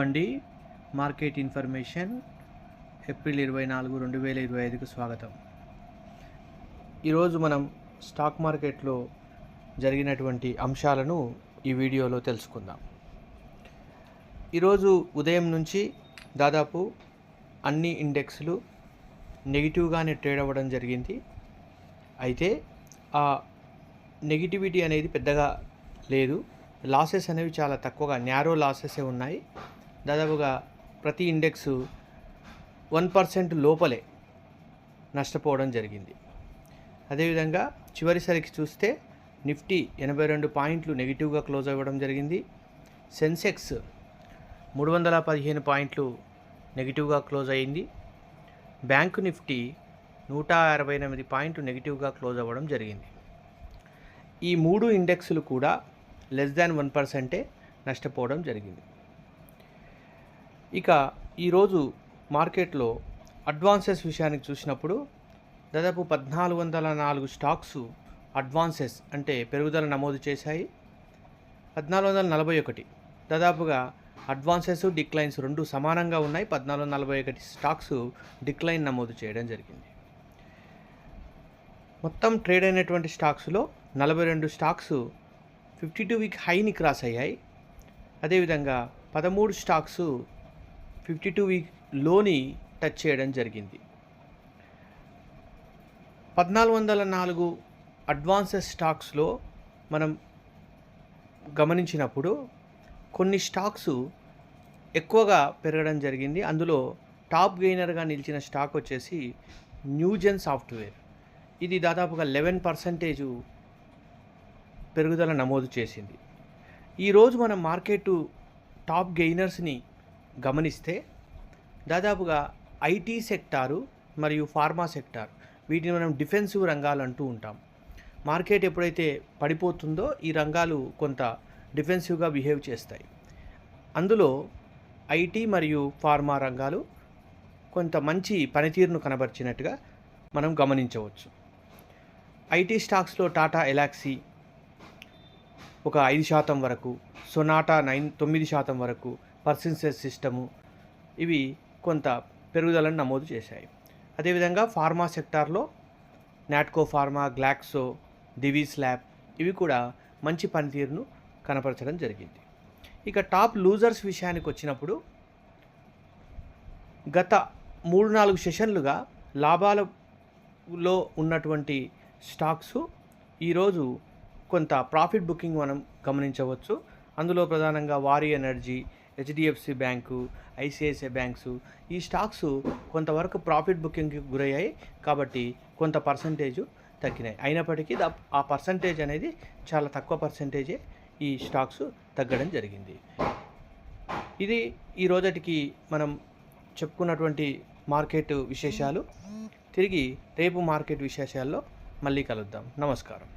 అండి. Market information April 24, 2025కు స్వాగతం. ఈరోజు మనం స్టాక్ మార్కెట్లో జరిగినటువంటి అంశాలను ఈ వీడియోలో తెలుసుకుందాం. ఈరోజు ఉదయం నుంచి దాదాపు అన్ని ఇండెక్స్లు నెగిటివ్గానే ట్రేడ్ అవ్వడం జరిగింది. అయితే ఆ నెగిటివిటీ అనేది పెద్దగా లేదు. లాసెస్ అనేవి చాలా తక్కువగా న్యారో లాసెసే ఉన్నాయి. దాదాపుగా ప్రతి ఇండెక్స్ 1% లోపలే నష్టపోవడం జరిగింది. అదేవిధంగా చివరిసరికి చూస్తే నిఫ్టీ 82 పాయింట్లు నెగిటివ్గా క్లోజ్ అవ్వడం జరిగింది. సెన్సెక్స్ 315 పాయింట్లు నెగిటివ్గా క్లోజ్ అయింది. బ్యాంకు నిఫ్టీ 168 పాయింట్లు నెగిటివ్గా క్లోజ్ అవ్వడం జరిగింది. ఈ మూడు ఇండెక్స్లు కూడా <1% నష్టపోవడం జరిగింది. ఇక ఈరోజు మార్కెట్లో అడ్వాన్సెస్ విషయానికి చూసినప్పుడు దాదాపు 1404 స్టాక్స్ అడ్వాన్సెస్ అంటే పెరుగుదల నమోదు చేశాయి. 1441 దాదాపుగా అడ్వాన్సెస్ డిక్లైన్స్ రెండు సమానంగా ఉన్నాయి. 1441 స్టాక్స్ డిక్లైన్ నమోదు చేయడం జరిగింది. మొత్తం ట్రేడ్ అయినటువంటి స్టాక్స్లో 42 స్టాక్స్ 52 వీక్ హైని క్రాస్ అయ్యాయి. అదేవిధంగా 13 స్టాక్స్ 52 వీక్ లోని టచ్ చేయడం జరిగింది. 1404 అడ్వాన్సెస్ స్టాక్స్లో మనం గమనించినప్పుడు కొన్ని స్టాక్స్ ఎక్కువగా పెరగడం జరిగింది. అందులో టాప్ గెయినర్గా నిలిచిన స్టాక్ వచ్చేసి న్యూజెన్ సాఫ్ట్వేర్. ఇది దాదాపుగా 11% పెరుగుదల నమోదు చేసింది. ఈరోజు మనం మార్కెట్ టాప్ గెయినర్స్ని గమనిస్తే దాదాపుగా ఐటీ సెక్టారు మరియు ఫార్మా సెక్టార్, వీటిని మనం డిఫెన్సివ్ రంగాలు అంటూ ఉంటాం. మార్కెట్ ఎప్పుడైతే పడిపోతుందో ఈ రంగాలు కొంత డిఫెన్సివ్గా బిహేవ్ చేస్తాయి. అందులో ఐటీ మరియు ఫార్మా రంగాలు కొంత మంచి పనితీరును కనబరిచినట్టుగా మనం గమనించవచ్చు. ఐటీ స్టాక్స్లో టాటా ఎలాక్సీ ఒక 5% వరకు, సొనాటా 9% వరకు, పర్సిస్టెంట్ సిస్టము ఇవి కొంత పెరుగుదలను నమోదు చేశాయి. అదేవిధంగా ఫార్మా సెక్టార్లో Natco pharma, Glaxo, Divi's lab ఇవి కూడా మంచి పనితీరును కనపరచడం జరిగింది. ఇక టాప్ లూజర్స్ విషయానికి వచ్చినప్పుడు గత 3-4 సెషన్లుగా లాభాలలో ఉన్నటువంటి స్టాక్స్ ఈరోజు కొంత ప్రాఫిట్ బుకింగ్ మనం గమనించవచ్చు. అందులో ప్రధానంగా వారి energy, HDFC bank, ICICI banks ఈ స్టాక్స్ కొంతవరకు ప్రాఫిట్ బుకింగ్కి గురయ్యాయి. కాబట్టి కొంత పర్సంటేజ్ తగ్గినాయి. అయినప్పటికీ ఆ పర్సంటేజ్ అనేది చాలా తక్కువ పర్సంటేజే ఈ స్టాక్స్ తగ్గడం జరిగింది. ఇది ఈ రోజటికి మనం చెప్పుకున్నటువంటి మార్కెట్ విశేషాలు. తిరిగి రేపు మార్కెట్ విశేషాల్లో మళ్ళీ కలుద్దాం. నమస్కారం.